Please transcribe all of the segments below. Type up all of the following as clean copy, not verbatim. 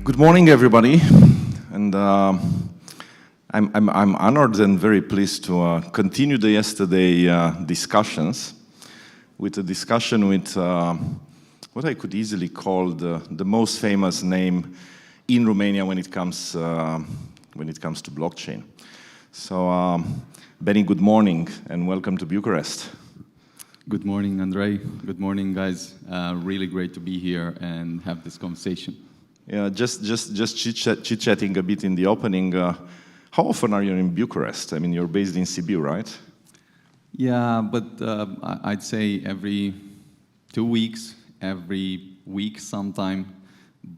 Good morning, everybody, and I'm honored and very pleased to continue the yesterday discussions with a discussion with what I could easily call the most famous name in Romania when it comes to blockchain. So, Benny, good morning and welcome to Bucharest. Good morning, Andrei. Good morning, guys. Really great to be here and have this conversation. Yeah, just chit-chatting a bit in the opening. How often are you in Bucharest? I mean, you're based in Sibiu, right? Yeah, but I'd say every 2 weeks, every week sometime,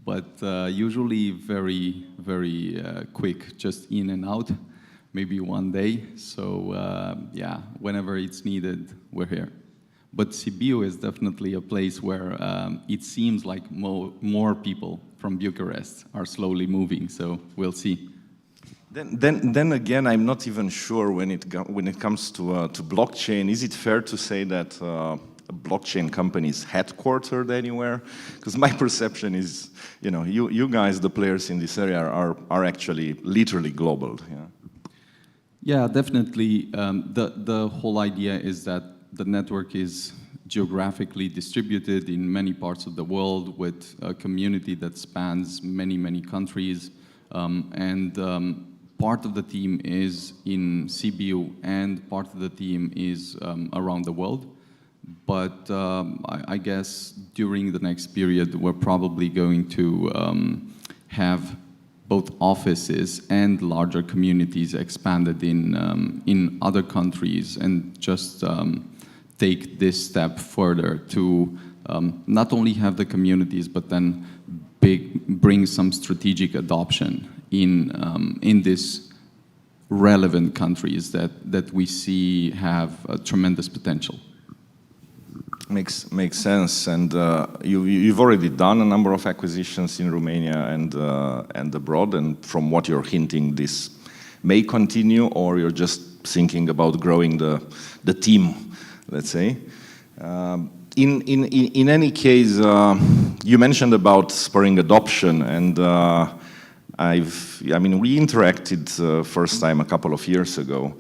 but usually very, very quick, just in and out, maybe one day. So yeah, whenever it's needed, we're here. But Sibiu is definitely a place where it seems like more people from Bucharest are slowly moving, so we'll see. Then again, I'm not even sure when it comes to blockchain. Is it fair to say that a blockchain company is headquartered anywhere? Because my perception is, you know, you guys, the players in this area, are actually literally global. Yeah. Yeah, definitely. The whole idea is that the network is geographically distributed in many parts of the world with a community that spans many countries. Part of the team is in Sibiu and part of the team is around the world. But I guess during the next period, we're probably going to have both offices and larger communities expanded in other countries and just take this step further to not only have the communities, but then bring some strategic adoption in these relevant countries that we see have a tremendous potential. Makes sense, and you've already done a number of acquisitions in Romania and abroad, and from what you're hinting, this may continue, or you're just thinking about growing the team, let's say. In any case, you mentioned about spurring adoption, and we interacted first time a couple of years ago,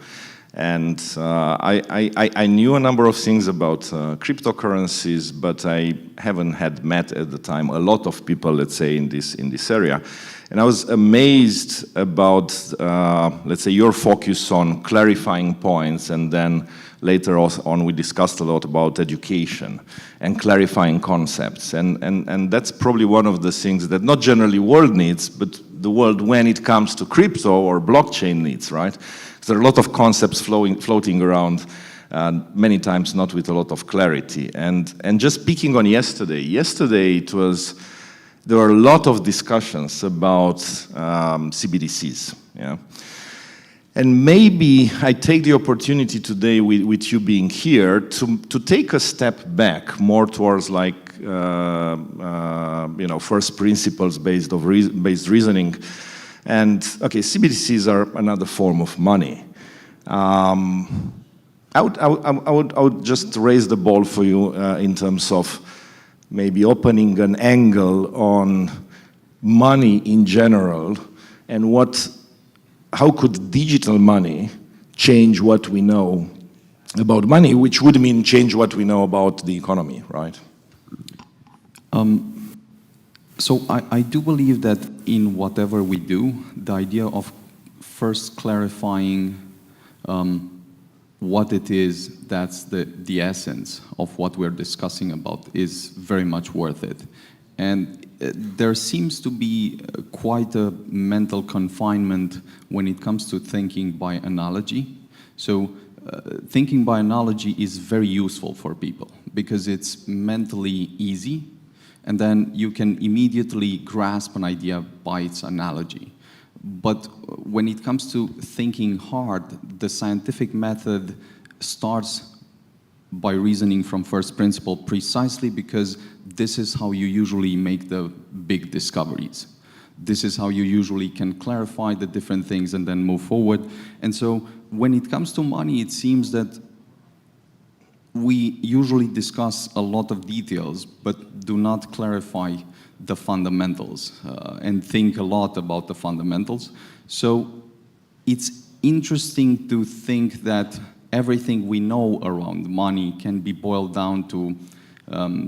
and I knew a number of things about cryptocurrencies, but I haven't had met at the time a lot of people, let's say, in this area. And I was amazed about, let's say, your focus on clarifying points, and then later on we discussed a lot about education and clarifying concepts. And that's probably one of the things that not generally world needs, but the world when it comes to crypto or blockchain needs, right? There are a lot of concepts floating around, many times not with a lot of clarity. And just speaking on yesterday there were a lot of discussions about CBDCs. Yeah. And maybe I take the opportunity today with you being here to take a step back more towards like first principles based reasoning. And okay, CBDCs are another form of money. I would just raise the ball for you in terms of maybe opening an angle on money in general and how could digital money change what we know about money, which would mean change what we know about the economy, right? So I do believe that in whatever we do, the idea of first clarifying what it is that's the essence of what we're discussing about is very much worth it. And there seems to be quite a mental confinement when it comes to thinking by analogy. So thinking by analogy is very useful for people because it's mentally easy, and then you can immediately grasp an idea by its analogy. But when it comes to thinking hard, the scientific method starts by reasoning from first principle precisely because this is how you usually make the big discoveries. This is how you usually can clarify the different things and then move forward. And so when it comes to money, it seems that we usually discuss a lot of details, but do not clarify the fundamentals and think a lot about the fundamentals. So it's interesting to think that everything we know around money can be boiled down to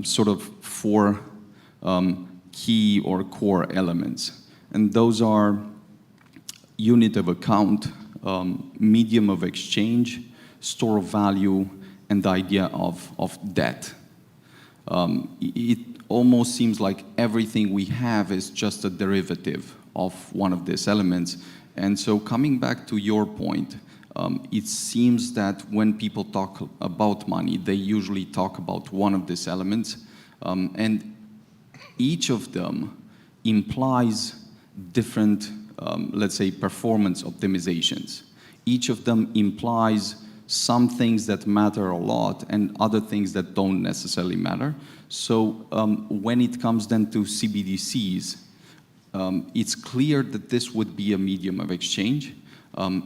sort of four key or core elements. And those are unit of account, medium of exchange, store of value, and the idea of debt. It almost seems like everything we have is just a derivative of one of these elements. And so coming back to your point, it seems that when people talk about money, they usually talk about one of these elements, and each of them implies different, let's say, performance optimizations. Each of them implies some things that matter a lot and other things that don't necessarily matter. So when it comes then to CBDCs, it's clear that this would be a medium of exchange.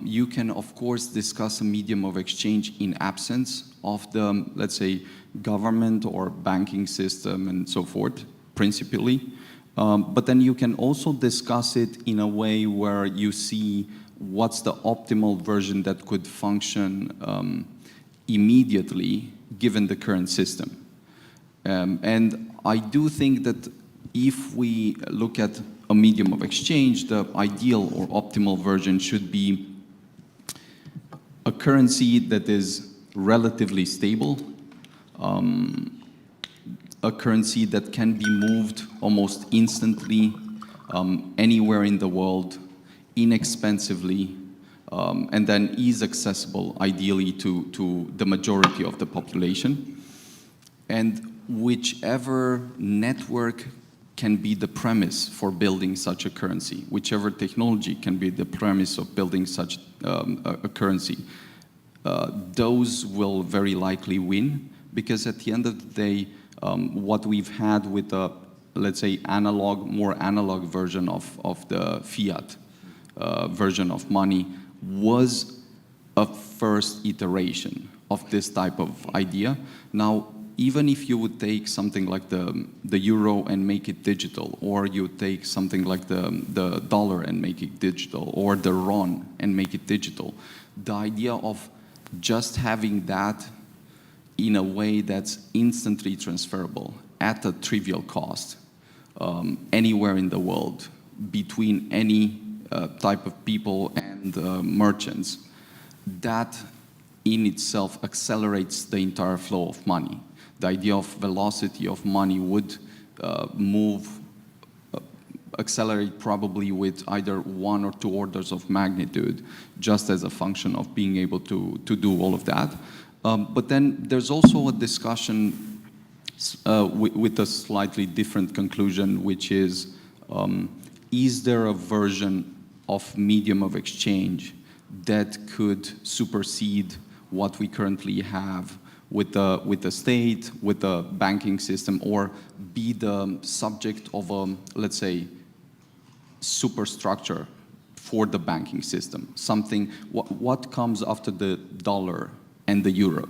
You can, of course, discuss a medium of exchange in absence of the, let's say, government or banking system and so forth, principally. But then you can also discuss it in a way where you see what's the optimal version that could function immediately given the current system. And I do think that if we look at a medium of exchange, the ideal or optimal version should be a currency that is relatively stable, a currency that can be moved almost instantly anywhere in the world, inexpensively, and then is accessible ideally to the majority of the population. And whichever network can be the premise for building such a currency, whichever technology can be the premise of building such a currency, those will very likely win, because at the end of the day, what we've had with the, let's say, more analog version of the fiat version of money was a first iteration of this type of idea. Now, even if you would take something like the euro and make it digital, or you take something like the dollar and make it digital, or the RON and make it digital, the idea of just having that in a way that's instantly transferable at a trivial cost anywhere in the world between any type of people and merchants, that in itself accelerates the entire flow of money. The idea of velocity of money would accelerate probably with either 1 or 2 orders of magnitude, just as a function of being able to do all of that. But then there's also a discussion with a slightly different conclusion, which is there a version of medium of exchange that could supersede what we currently have with the state, with the banking system, or be the subject of a, let's say, superstructure for the banking system? Something, what comes after the dollar and the euro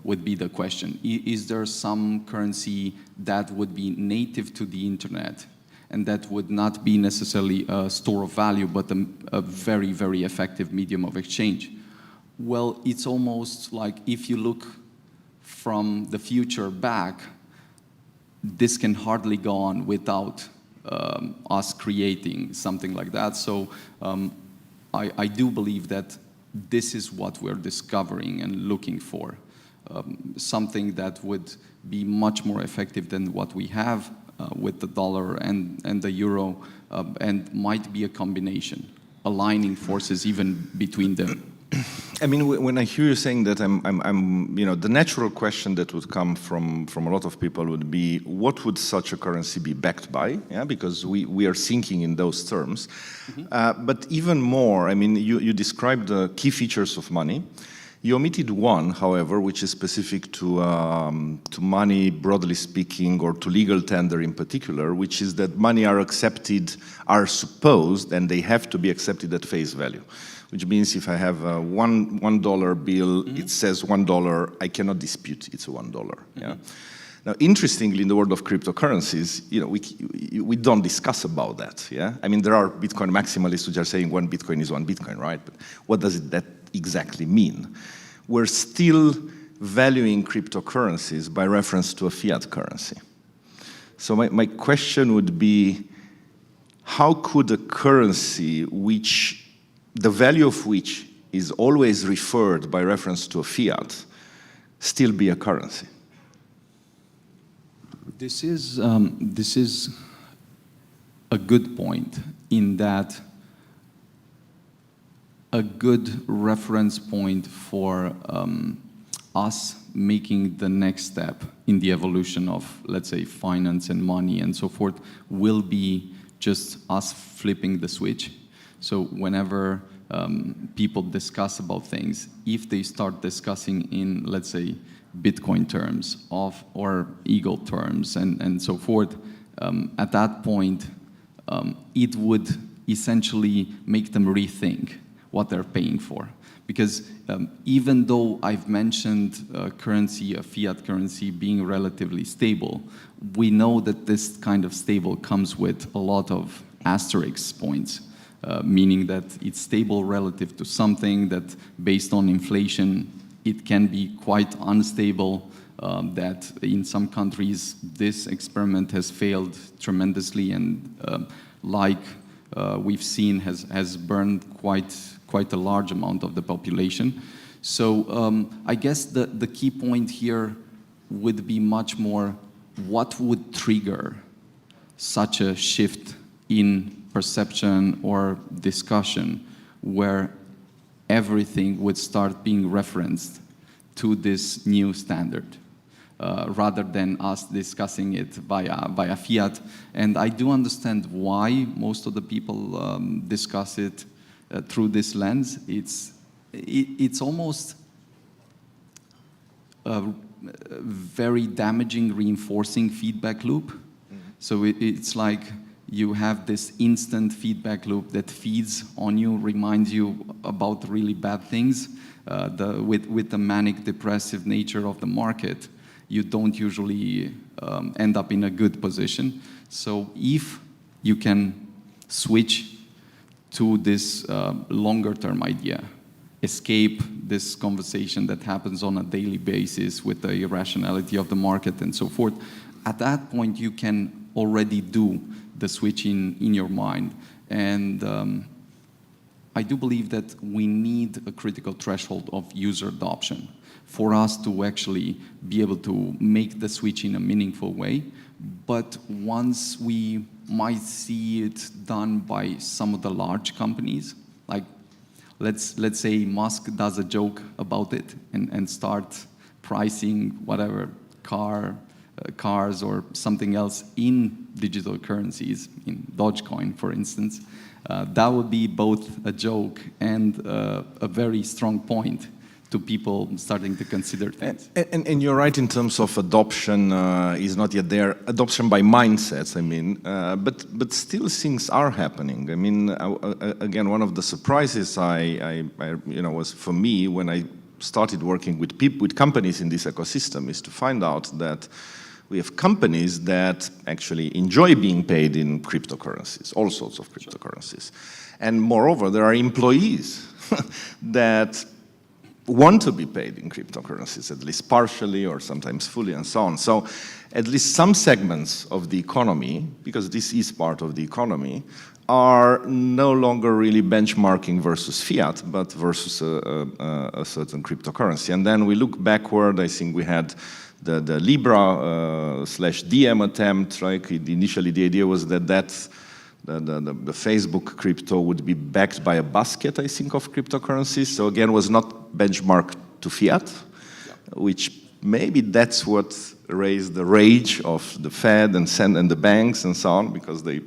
would be the question. Is there some currency that would be native to the internet and that would not be necessarily a store of value, but a very, very effective medium of exchange? Well, it's almost like if you look from the future back, this can hardly go on without us creating something like that. So I do believe that this is what we're discovering and looking for. Something that would be much more effective than what we have with the dollar and the euro, and might be a combination, aligning forces even between them. I mean, when I hear you saying that, I'm you know, the natural question that would come from a lot of people would be, what would such a currency be backed by? Yeah, because we are thinking in those terms. Mm-hmm. But even more, I mean, you described the key features of money. You omitted one, however, which is specific to money, broadly speaking, or to legal tender in particular, which is that money are supposed, and they have to be accepted at face value. Which means if I have a $1 bill, mm-hmm. It says $1, I cannot dispute it's a $1. Mm-hmm. Yeah. Now, interestingly, in the world of cryptocurrencies, we don't discuss about that. Yeah, I mean, there are Bitcoin maximalists who are saying one Bitcoin is one Bitcoin, right? But what does that exactly mean? We're still valuing cryptocurrencies by reference to a fiat currency. So my question would be, how could a currency which the value of which is always referred by reference to a fiat still be a currency? This is a good point, in that a good reference point for us making the next step in the evolution of, let's say, finance and money and so forth, will be just us flipping the switch. So whenever people discuss about things, if they start discussing in, let's say, Bitcoin terms or Eagle terms and so forth, at that point, it would essentially make them rethink what they're paying for. Because even though I've mentioned currency, a fiat currency, being relatively stable, we know that this kind of stable comes with a lot of asterisk points, meaning that it's stable relative to something that, based on inflation, it can be quite unstable, that in some countries this experiment has failed tremendously, and we've seen has burned quite a large amount of the population. So I guess the key point here would be much more, what would trigger such a shift in perception or discussion where everything would start being referenced to this new standard, rather than us discussing it via fiat. And I do understand why most of the people discuss it through this lens. It's almost a very damaging reinforcing feedback loop. Mm-hmm. So it's like you have this instant feedback loop that feeds on you, reminds you about really bad things. With the manic depressive nature of the market, you don't usually end up in a good position. So if you can switch to this longer term idea, escape this conversation that happens on a daily basis with the irrationality of the market and so forth, at that point you can already do the switch in your mind. And I do believe that we need a critical threshold of user adoption for us to actually be able to make the switch in a meaningful way. But once we might see it done by some of the large companies, like let's say Musk does a joke about it and start pricing whatever cars or something else in digital currencies, in Dogecoin, for instance, that would be both a joke and a very strong point to people starting to consider things. And you're right in terms of adoption is not yet there. Adoption by mindsets, I mean, but still things are happening. I mean, again, one of the surprises I was for me when I started working with companies in this ecosystem is to find out that we have companies that actually enjoy being paid in cryptocurrencies, all sorts of cryptocurrencies. And moreover, there are employees that want to be paid in cryptocurrencies, at least partially or sometimes fully and so on. So at least some segments of the economy, because this is part of the economy, are no longer really benchmarking versus fiat, but versus a certain cryptocurrency. And then we look backward. I think we had the Libra / Diem attempt, right? Initially, the idea was that the Facebook crypto would be backed by a basket, I think, of cryptocurrencies. So again, was not benchmarked to fiat, which maybe that's what raised the rage of the Fed and the banks and so on, because they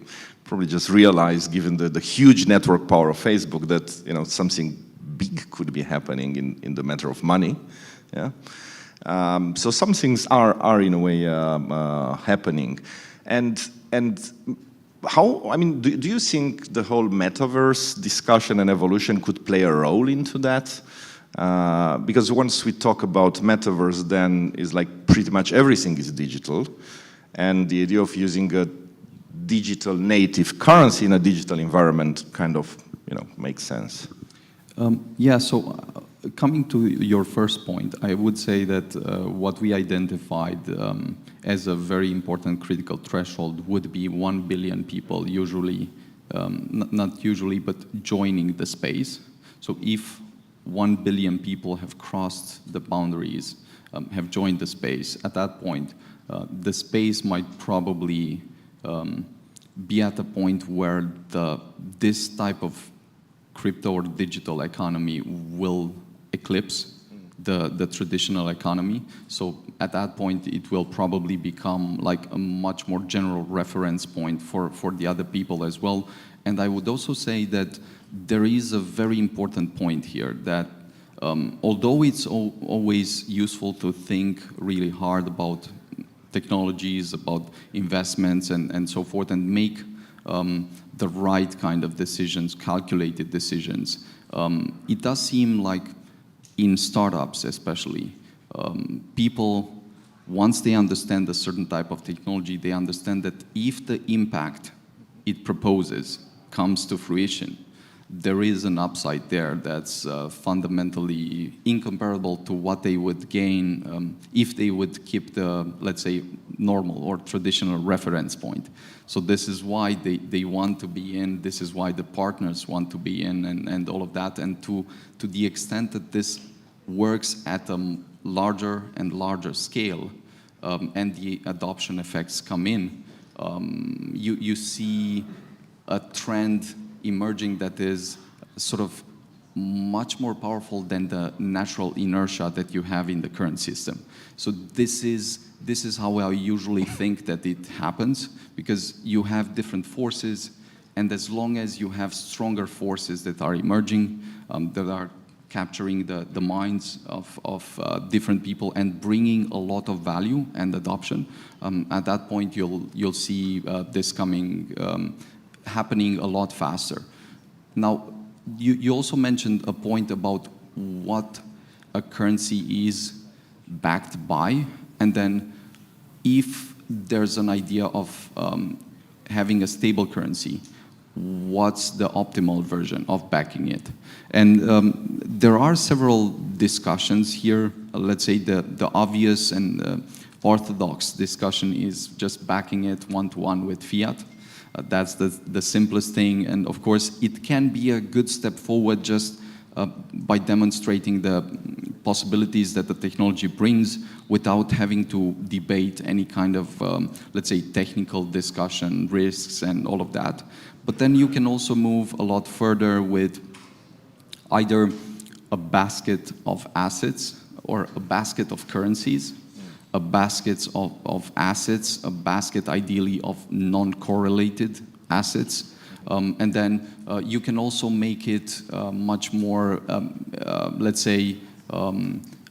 probably just realized, given the huge network power of Facebook, that something big could be happening in the matter of money. Yeah. So some things are in a way happening, and how, I mean, do you think the whole metaverse discussion and evolution could play a role into that? Because once we talk about metaverse, then it's like pretty much everything is digital. And the idea of using a digital native currency in a digital environment kind of, makes sense. Yeah, so coming to your first point, I would say that what we identified as a very important critical threshold would be 1 billion people usually, not usually, but joining the space. So if 1 billion people have crossed the boundaries, have joined the space, at that point, the space might probably be at a point where this type of crypto or digital economy will eclipse the traditional economy. So at that point, it will probably become like a much more general reference point for the other people as well. And I would also say that there is a very important point here that although it's always useful to think really hard about technologies, about investments and so forth, and make the right kind of decisions, calculated decisions, it does seem like in startups especially, people, once they understand a certain type of technology, they understand that if the impact it proposes comes to fruition, there is an upside there that's fundamentally incomparable to what they would gain if they would keep the, let's say, normal or traditional reference point. So this is why they want to be in, this is why the partners want to be in, and all of that. And to the extent that this works at a larger and larger scale, and the adoption effects come in, you see a trend emerging that is sort of much more powerful than the natural inertia that you have in the current system. So this is how I usually think that it happens, because you have different forces, and as long as you have stronger forces that are emerging, that are capturing the minds of different people and bringing a lot of value and adoption, at that point you'll see this happening a lot faster. Now, you also mentioned a point about what a currency is backed by, and then if there's an idea of having a stable currency, what's the optimal version of backing it? And there are several discussions here. Let's say the obvious and orthodox discussion is just backing it one-to-one with fiat. That's the simplest thing, and of course it can be a good step forward just by demonstrating the possibilities that the technology brings without having to debate any kind of, let's say, technical discussion, risks and all of that. But then you can also move a lot further with either a basket of assets or a basket of currencies, a basket of assets, a basket ideally of non-correlated assets. And then you can also make it much more, let's say,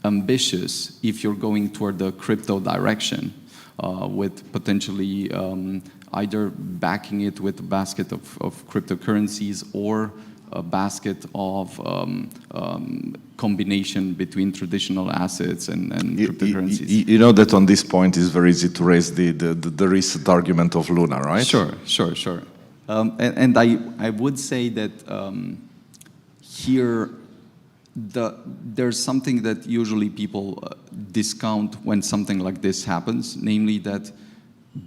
ambitious if you're going toward the crypto direction, with potentially either backing it with a basket of cryptocurrencies or a basket of combination between traditional assets and cryptocurrencies. You know that on this point it's very easy to raise the recent argument of Luna, right? Sure. And I would say that here there's something that usually people discount when something like this happens, namely that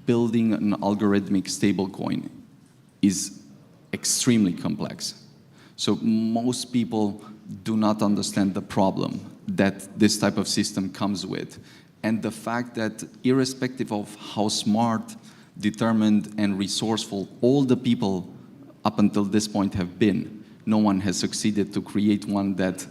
building an algorithmic stablecoin is extremely complex. So most people do not understand the problem that this type of system comes with. And the fact that irrespective of how smart, determined, and resourceful all the people up until this point have been, no one has succeeded to create one that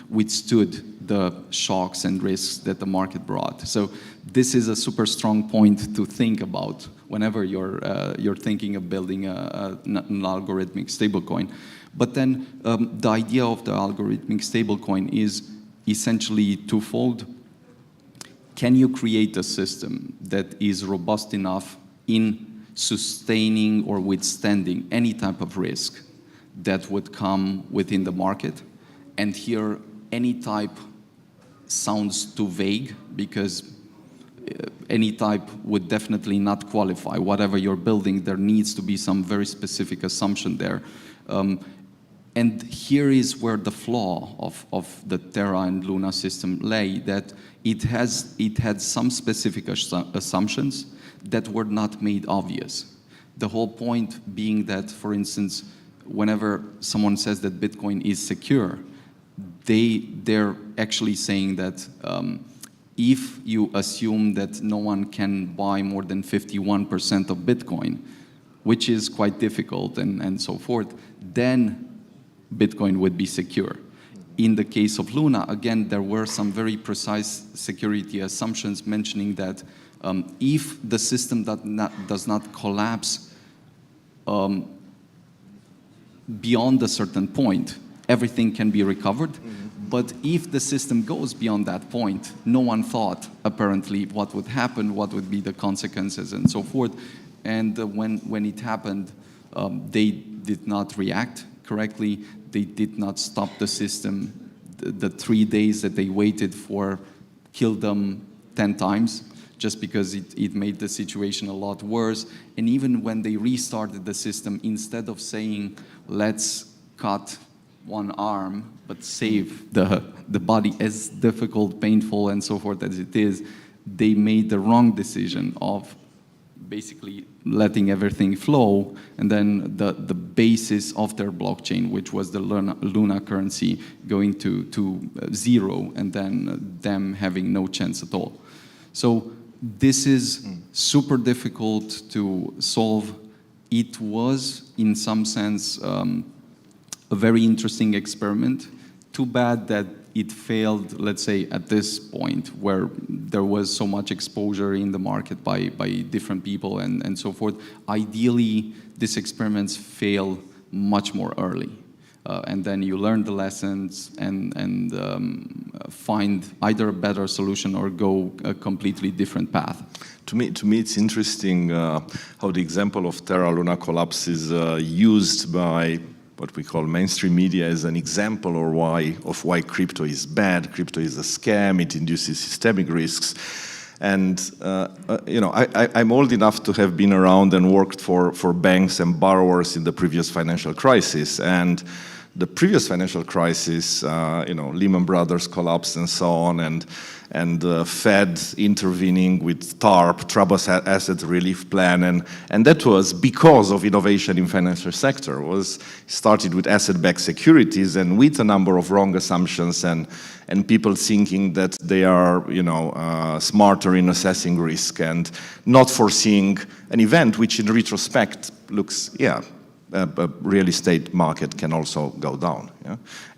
withstood the shocks and risks that the market brought. So this is a super strong point to think about whenever you're thinking of building an algorithmic stablecoin. But then the idea of the algorithmic stablecoin is essentially twofold. Can you create a system that is robust enough in sustaining or withstanding any type of risk that would come within the market? And here any type sounds too vague, because any type would definitely not qualify. Whatever you're building, there needs to be some very specific assumption there. And here is where the flaw of the Terra and Luna system lay, that it had some specific assumptions that were not made obvious. The whole point being that, for instance, whenever someone says that Bitcoin is secure, they're actually saying that if you assume that no one can buy more than 51% of Bitcoin, which is quite difficult and so forth, then Bitcoin would be secure. In the case of Luna, again, there were some very precise security assumptions mentioning that if the system does not collapse beyond a certain point, everything can be recovered. But if the system goes beyond that point, no one thought, apparently, what would happen, what would be the consequences, and so forth. And when it happened, they did not react correctly. They did not stop the system. The 3 days that they waited for killed them 10 times, just because it made the situation a lot worse. And even when they restarted the system, instead of saying, let's cut one arm, but save the body, as difficult, painful, and so forth as it is, they made the wrong decision of basically letting everything flow, and then the basis of their blockchain, which was the Luna currency, going to zero, and then them having no chance at all. So this is super difficult to solve. It was, in some sense, a very interesting experiment. Too bad that it failed, let's say, at this point, where there was so much exposure in the market by different people and so forth. Ideally, these experiments fail much more early. And then you learn the lessons and find either a better solution or go a completely different path. To me, it's interesting how the example of Terra Luna collapse is used by what we call mainstream media as an example of why crypto is bad, crypto is a scam, it induces systemic risks. And I'm old enough to have been around and worked for banks and borrowers in the previous financial crisis. And the previous financial crisis, Lehman Brothers collapse and so on, and Fed intervening with TARP, Troubled Asset Relief Plan, and that was because of innovation in financial sector. Was started with asset-backed securities and with a number of wrong assumptions and people thinking that they are smarter in assessing risk and not foreseeing an event which in retrospect looks, a real estate market can also go down,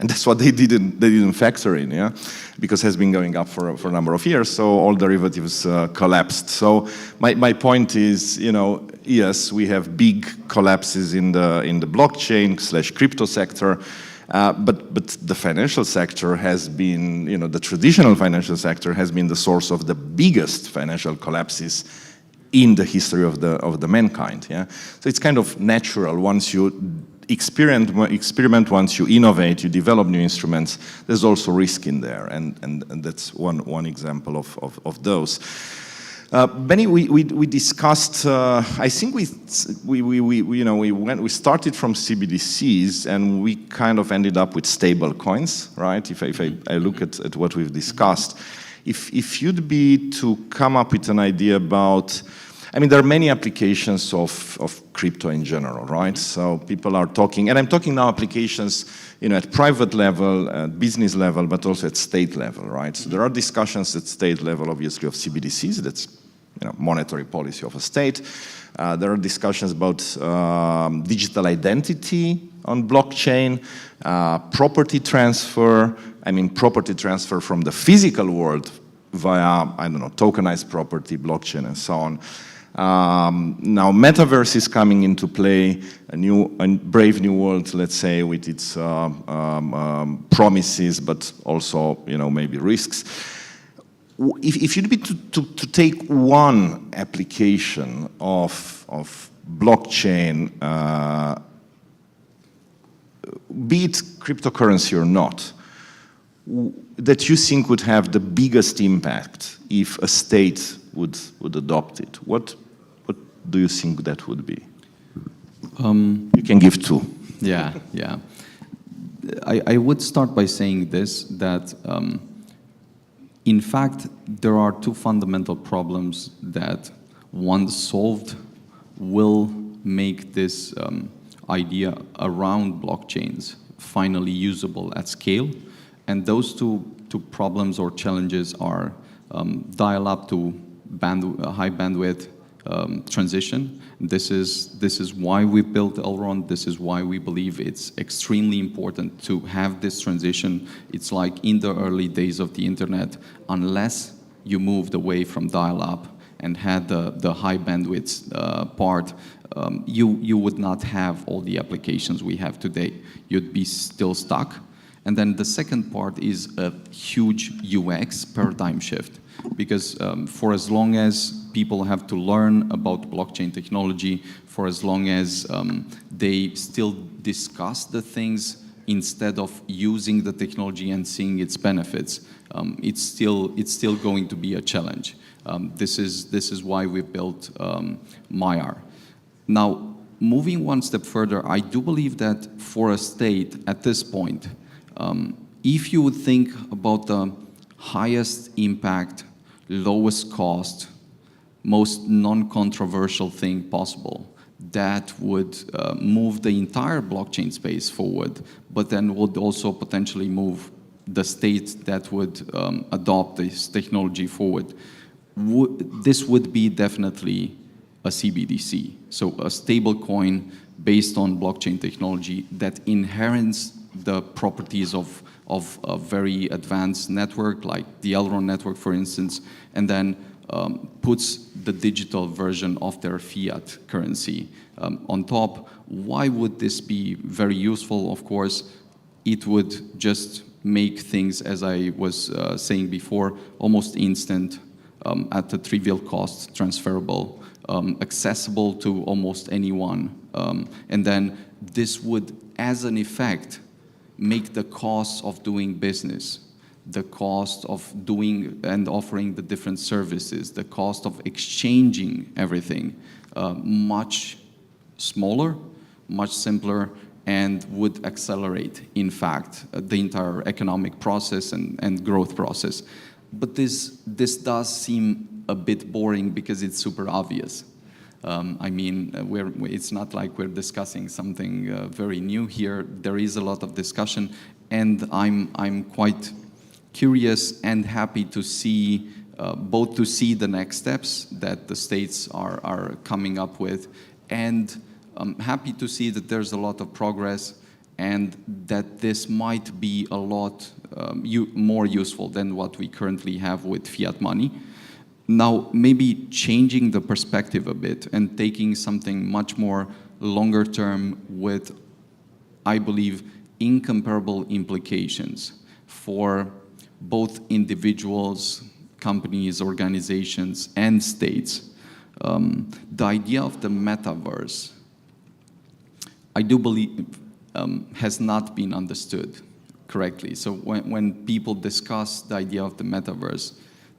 and that's what they didn't factor in, because it has been going up for a number of years, so all derivatives collapsed. So my point is, yes, we have big collapses in the blockchain/crypto sector, but the financial sector has been, the traditional financial sector has been the source of the biggest financial collapses in the history of the mankind. So it's kind of natural. Once you experiment, once you innovate, you develop new instruments, there's also risk in there, and that's one example of those. Benny, we discussed. I think we started from CBDCs and we kind of ended up with stable coins, right? If I look at what we've discussed. If you'd be to come up with an idea about, there are many applications of crypto in general, right? So people are talking, and I'm talking now applications, at private level, at business level, but also at state level, right? So there are discussions at state level, obviously, of CBDCs. That's, monetary policy of a state. There are discussions about digital identity on blockchain, property transfer. Property transfer from the physical world via, tokenized property, blockchain, and so on. Now, metaverse is coming into play, a brave new world, let's say, with its promises, but also, maybe risks. If you'd be to take one application of blockchain, be it cryptocurrency or not, that you think would have the biggest impact if a state would adopt it? What do you think that would be? You can give two. Yeah. I would start by saying this, that in fact, there are two fundamental problems that, once solved, will make this idea around blockchains finally usable at scale. And those two problems or challenges are dial-up to high bandwidth transition. This is why we built Elrond. This is why we believe it's extremely important to have this transition. It's like in the early days of the internet, unless you moved away from dial-up and had the high bandwidth part, you would not have all the applications we have today. You'd be still stuck. And then the second part is a huge UX paradigm shift, because for as long as people have to learn about blockchain technology, for as long as they still discuss the things instead of using the technology and seeing its benefits, it's still going to be a challenge. This is why we built Maiar. Now, moving one step further, I do believe that for a state at this point, if you would think about the highest impact, lowest cost, most non-controversial thing possible, that would move the entire blockchain space forward, but then would also potentially move the state that would adopt this technology forward. This would be definitely a CBDC, so a stable coin based on blockchain technology that inherits the properties of a very advanced network, like the Elrond network, for instance, and then puts the digital version of their fiat currency on top. Why would this be very useful? Of course, it would just make things, as I was saying before, almost instant, at a trivial cost, transferable, accessible to almost anyone. And then this would, as an effect, make the cost of doing business, the cost of doing and offering the different services, the cost of exchanging everything, much smaller, much simpler, and would accelerate, in fact, the entire economic process and growth process. But this does seem a bit boring because it's super obvious. I mean, it's not like we're discussing something very new here. There is a lot of discussion, and I'm quite curious and happy to see both to see the next steps that the states are coming up with, and I'm happy to see that there's a lot of progress and that this might be a lot more useful than what we currently have with fiat money. Now, maybe changing the perspective a bit and taking something much more longer term with, I believe, incomparable implications for both individuals, companies, organizations, and states. The idea of the metaverse, I do believe, has not been understood correctly. So when people discuss the idea of the metaverse,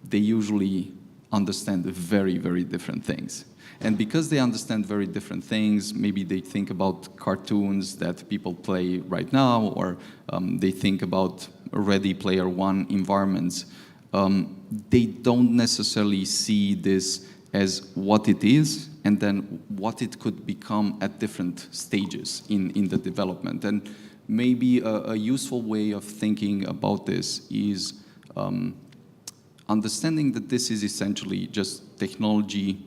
they usually understand very, very different things. And because they understand very different things, maybe they think about cartoons that people play right now, or they think about Ready Player One environments. They don't necessarily see this as what it is, and then what it could become at different stages in the development. And maybe a useful way of thinking about this is understanding that this is essentially just technology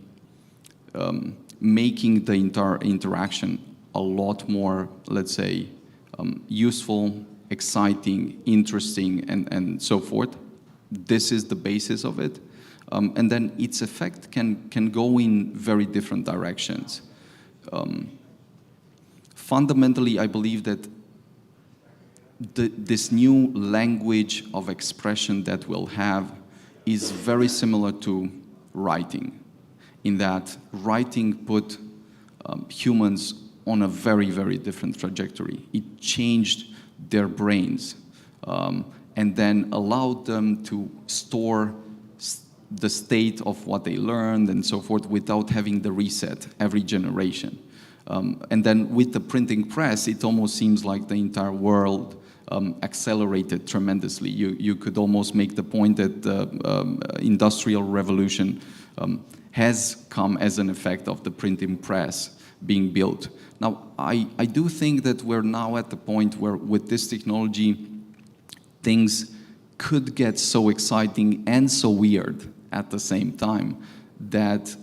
making the entire interaction a lot more, let's say, useful, exciting, interesting, and so forth. This is the basis of it. And then its effect can go in very different directions. Fundamentally, I believe that this new language of expression that we'll have is very similar to writing, in that writing put humans on a very, very different trajectory. It changed their brains. and then allowed them to store the state of what they learned and so forth without having the reset every generation. And then with the printing press, it almost seems like the entire world accelerated tremendously. You could almost make the point that the Industrial Revolution has come as an effect of the printing press being built. Now, I do think that we're now at the point where with this technology, things could get so exciting and so weird at the same time that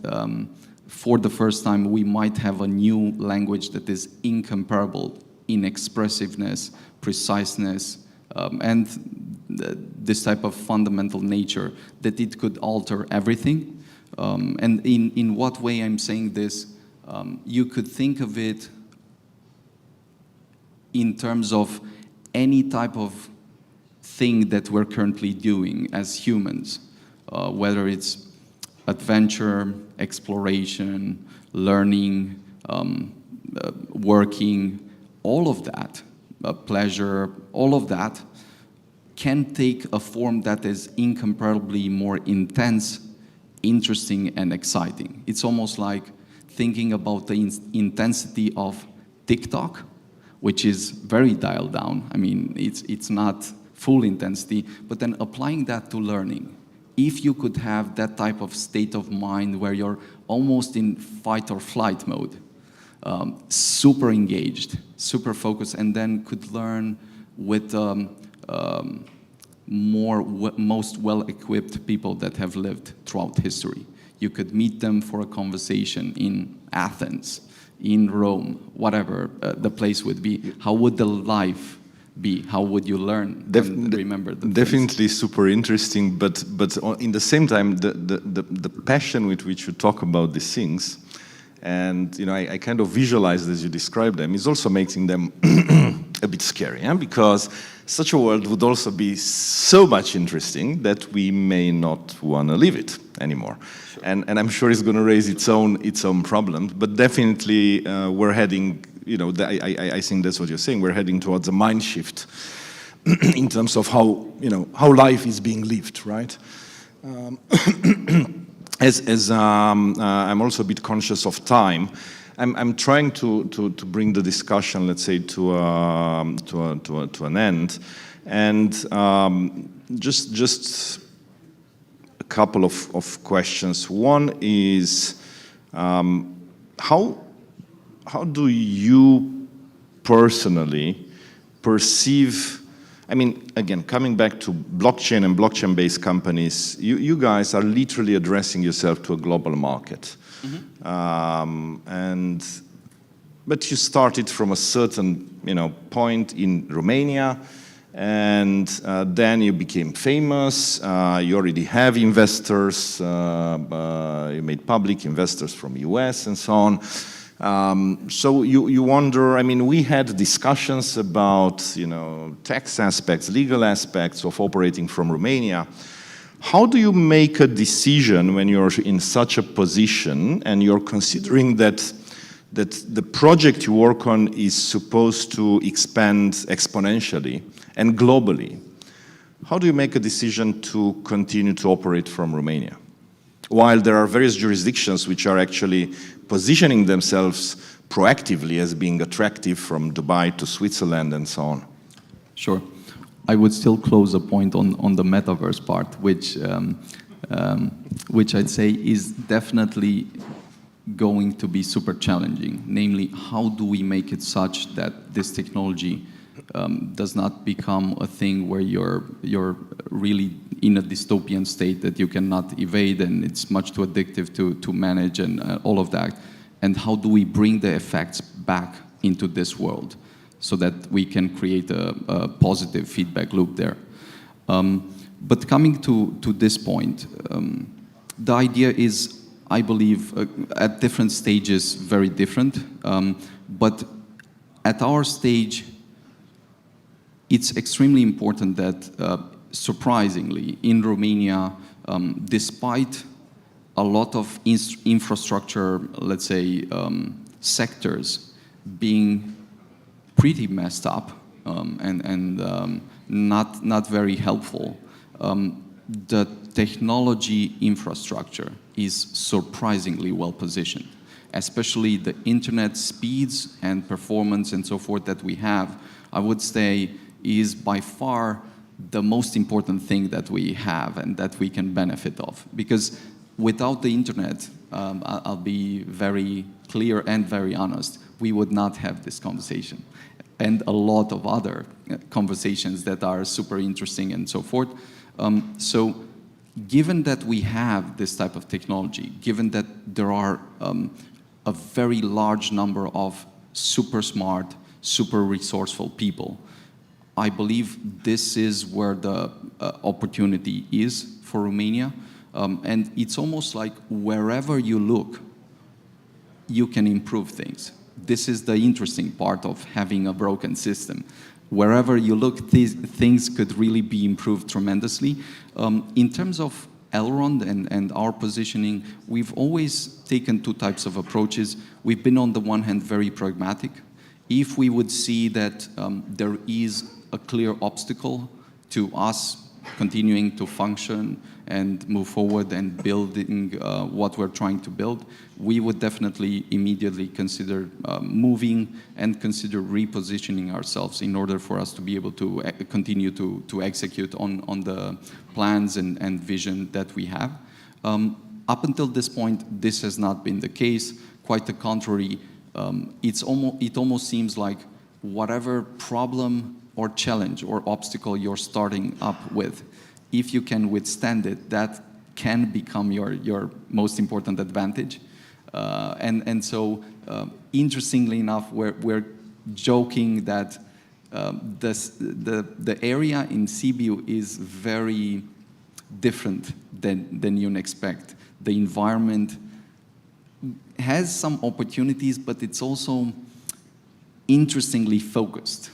for the first time we might have a new language that is incomparable in expressiveness, preciseness, and this type of fundamental nature that it could alter everything. And in what way I'm saying this, you could think of it in terms of any type of thing that we're currently doing as humans, whether it's adventure, exploration, learning, working, all of that, pleasure, all of that can take a form that is incomparably more intense, interesting, and exciting. It's almost like thinking about the intensity of TikTok, which is very dialed down. I mean, it's not full intensity, but then applying that to learning. If you could have that type of state of mind where you're almost in fight or flight mode, super engaged, super focused, and then could learn with most well-equipped people that have lived throughout history. You could meet them for a conversation in Athens, in Rome, whatever the place would be. How would the life be? How would you learn and remember the definitely place? Super interesting, but in the same time, the passion with which you talk about these things, and I kind of visualized as you describe them, is also making them a bit scary, because such a world would also be so much interesting that we may not want to live it anymore. Sure. And I'm sure it's going to raise its own problems, but definitely we're heading, I think that's what you're saying, we're heading towards a mind shift in terms of how life is being lived, right? As I'm also a bit conscious of time, I'm trying to bring the discussion, let's say, to an end, and just a couple of questions. One is how do you personally perceive? I mean, again, coming back to blockchain and blockchain-based companies, you guys are literally addressing yourself to a global market. Mm-hmm. But you started from a certain, point in Romania, and then you became famous. You already have investors. You made public investors from US and so on. So you wonder, I mean, we had discussions about, tax aspects, legal aspects of operating from Romania. How do you make a decision when you're in such a position and you're considering that the project you work on is supposed to expand exponentially and globally? How do you make a decision to continue to operate from Romania, while there are various jurisdictions which are actually positioning themselves proactively as being attractive, from Dubai to Switzerland and so on? Sure. I would still close a point on the metaverse part, which I'd say is definitely going to be super challenging. Namely, how do we make it such that this technology does not become a thing where you're really in a dystopian state that you cannot evade, and it's much too addictive to manage, and all of that. And how do we bring the effects back into this world so that we can create a positive feedback loop there? But coming to this point, the idea is, I believe, at different stages, very different. But at our stage, it's extremely important that, surprisingly, in Romania, despite a lot of infrastructure, let's say, sectors being pretty messed up, and not very helpful. The technology infrastructure is surprisingly well positioned, especially the internet speeds and performance and so forth that we have. I would say is by far the most important thing that we have and that we can benefit of. Because without the internet, I'll be very clear and very honest, we would not have this conversation. And a lot of other conversations that are super interesting and so forth. So given that we have this type of technology, given that there are a very large number of super smart, super resourceful people, I believe this is where the opportunity is for Romania. And it's almost like wherever you look, you can improve things. This is the interesting part of having a broken system. Wherever you look, these things could really be improved tremendously. In terms of Elrond and our positioning, we've always taken two types of approaches. We've been on the one hand very pragmatic. If we would see that there is a clear obstacle to us continuing to function and move forward and building what we're trying to build, we would definitely immediately consider moving and consider repositioning ourselves in order for us to be able to continue to execute on the plans and vision that we have. Up until this point, this has not been the case. Quite the contrary, it almost seems like whatever problem or challenge or obstacle you're starting up with, if you can withstand it, that can become your most important advantage. So, interestingly enough, we're joking that the area in Sibiu is very different than you'd expect. The environment has some opportunities, but it's also interestingly focused.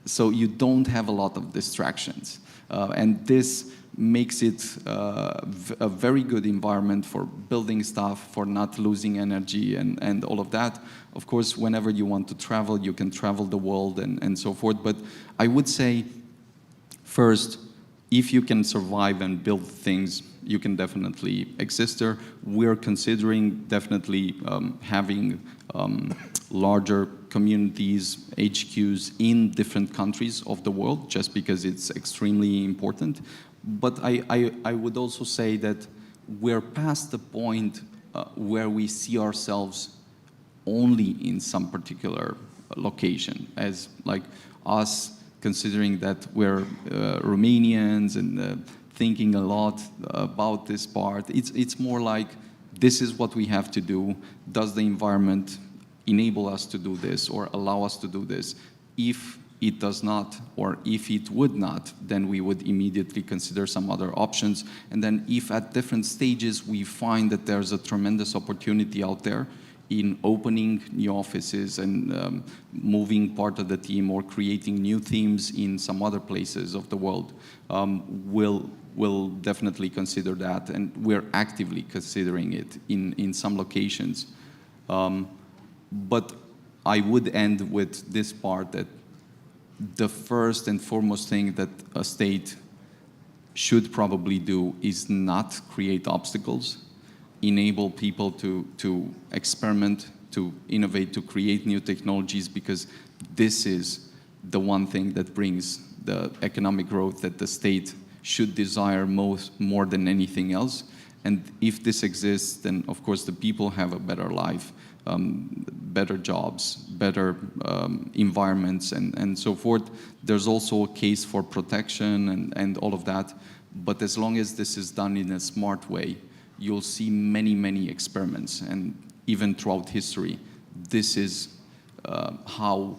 So you don't have a lot of distractions. And this makes it a very good environment for building stuff, for not losing energy and all of that. Of course, whenever you want to travel, you can travel the world and so forth. But I would say, first, if you can survive and build things, you can definitely exist there. We're considering definitely having larger communities, HQs in different countries of the world, just because it's extremely important. But I would also say that we're past the point where we see ourselves only in some particular location, as like us considering that we're Romanians and thinking a lot about this part. It's more like, this is what we have to do. Does the environment enable us to do this or allow us to do this? If it does not, or if it would not, then we would immediately consider some other options. And then if at different stages we find that there's a tremendous opportunity out there in opening new offices and moving part of the team or creating new teams in some other places of the world, we'll definitely consider that, and we're actively considering it in some locations. But I would end with this part, that the first and foremost thing that a state should probably do is not create obstacles, enable people to experiment, to innovate, to create new technologies, because this is the one thing that brings the economic growth that the state should desire more than anything else. And if this exists, then of course the people have a better life, better jobs, better environments, and so forth. There's also a case for protection and all of that. But as long as this is done in a smart way, you'll see many, many experiments. And even throughout history, this is how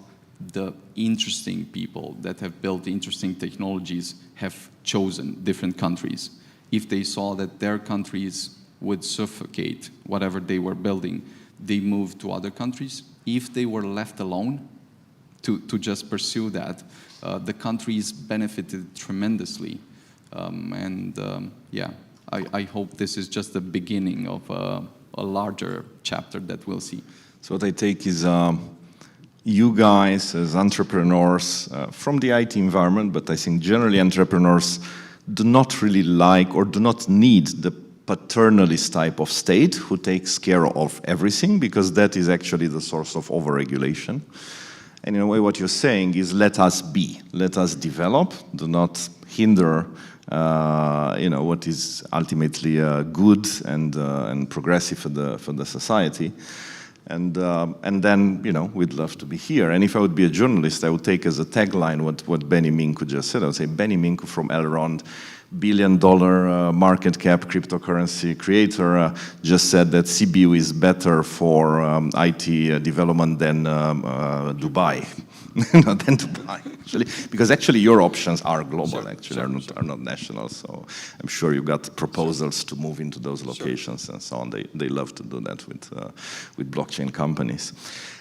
the interesting people that have built interesting technologies have chosen different countries. If they saw that their countries would suffocate whatever they were building, they moved to other countries. If they were left alone to just pursue that, the countries benefited tremendously. Yeah, I hope this is just the beginning of a larger chapter that we'll see. So what I take is you guys as entrepreneurs from the IT environment, but I think generally entrepreneurs do not really like or do not need the paternalist type of state who takes care of everything, because that is actually the source of overregulation. And in a way what you're saying is let us be, let us develop, do not hinder what is ultimately good and progressive for the society. And then, we'd love to be here. And if I would be a journalist, I would take as a tagline what Beniamin Mincu just said. I would say, Beniamin Mincu from Elrond, billion-dollar market cap cryptocurrency creator, just said that CBU is better for IT development than Dubai. Than Dubai, actually, because actually your options are global, are not national. So I'm sure you got proposals to move into those locations and so on. They love to do that with blockchain companies.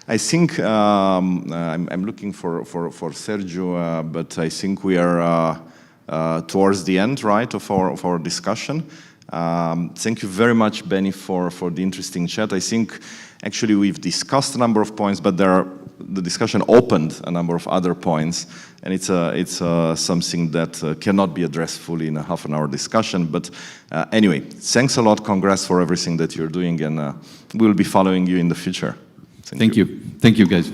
I think I'm looking for Sergio, but I think we are towards the end, right, of our discussion. Thank you very much, Benny, for the interesting chat. I think actually we've discussed a number of points, but the discussion opened a number of other points, and it's something that cannot be addressed fully in a half an hour discussion. But anyway, thanks a lot. Congrats for everything that you're doing, and we'll be following you in the future. Thank you. Thank you, guys.